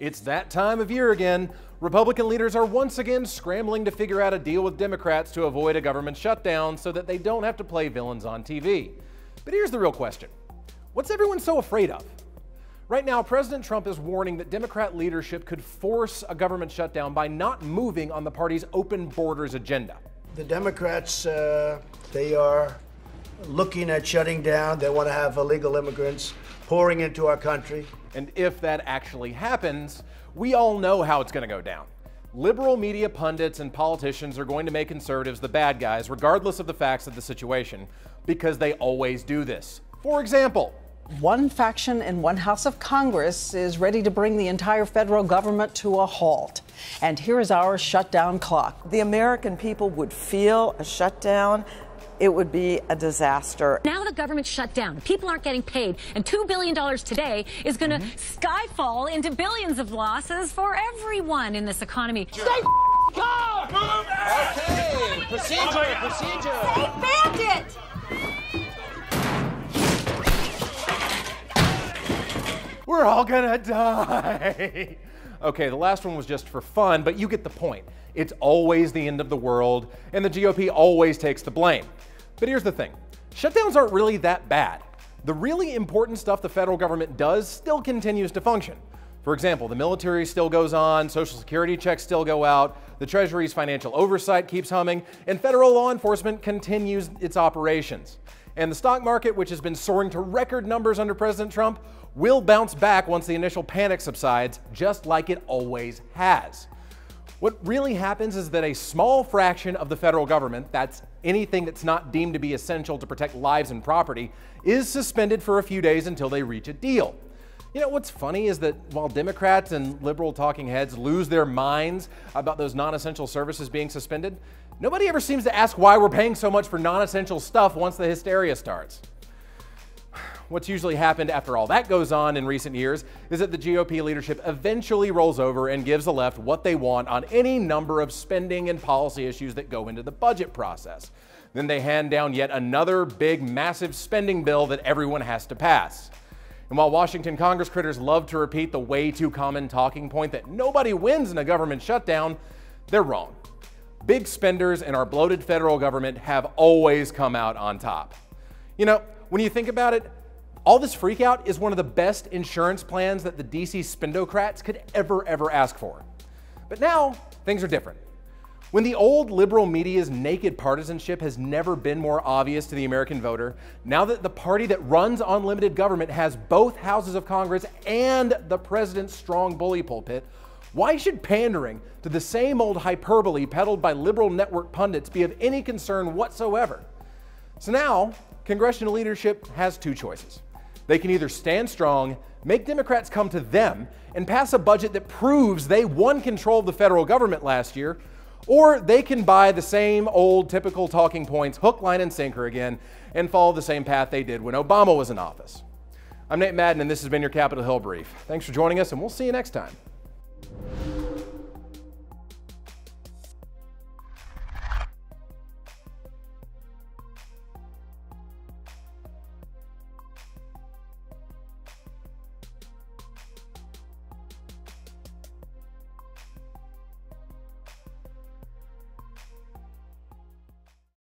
It's that time of year again. Republican leaders are once again scrambling to figure out a deal with Democrats to avoid a government shutdown so that they don't have to play villains on TV. But here's the real question. What's everyone so afraid of? Right now, President Trump is warning that Democrat leadership could force a government shutdown by not moving on the party's open borders agenda. The Democrats, they are looking at shutting down. They want to have illegal immigrants pouring into our country. And if that actually happens, we all know how it's going to go down. Liberal media pundits and politicians are going to make conservatives the bad guys, regardless of the facts of the situation, because they always do this. For example, one faction in one house of Congress is ready to bring the entire federal government to a halt. And here is our shutdown clock. The American people would feel a shutdown. It would be a disaster. Now the government shut down. People aren't getting paid. And $2 billion today is going to skyfall into billions of losses for everyone in this economy. Stay calm! Okay, procedure. Stay bandit! We're all gonna die. Okay, the last one was just for fun, but you get the point. It's always the end of the world, and the GOP always takes the blame. But here's the thing. Shutdowns aren't really that bad. The really important stuff the federal government does still continues to function. For example, the military still goes on, Social Security checks still go out, the Treasury's financial oversight keeps humming, and federal law enforcement continues its operations. And the stock market, which has been soaring to record numbers under President Trump, will bounce back once the initial panic subsides, just like it always has. What really happens is that a small fraction of the federal government, that's anything that's not deemed to be essential to protect lives and property, is suspended for a few days until they reach a deal. You know, what's funny is that while Democrats and liberal talking heads lose their minds about those non-essential services being suspended, nobody ever seems to ask why we're paying so much for non-essential stuff once the hysteria starts. What's usually happened after all that goes on in recent years is that the GOP leadership eventually rolls over and gives the left what they want on any number of spending and policy issues that go into the budget process. Then they hand down yet another big, massive spending bill that everyone has to pass. And while Washington Congress critters love to repeat the way too common talking point that nobody wins in a government shutdown, they're wrong. Big spenders in our bloated federal government have always come out on top. You know, when you think about it, all this freakout is one of the best insurance plans that the DC spendocrats could ever ask for. But now, things are different. When the old liberal media's naked partisanship has never been more obvious to the American voter, now that the party that runs unlimited government has both houses of Congress and the president's strong bully pulpit, why should pandering to the same old hyperbole peddled by liberal network pundits be of any concern whatsoever? So now, congressional leadership has two choices. They can either stand strong, make Democrats come to them, and pass a budget that proves they won control of the federal government last year, or they can buy the same old typical talking points hook, line, and sinker again and follow the same path they did when Obama was in office. I'm Nate Madden, and this has been your Capitol Hill Brief. Thanks for joining us, and we'll see you next time.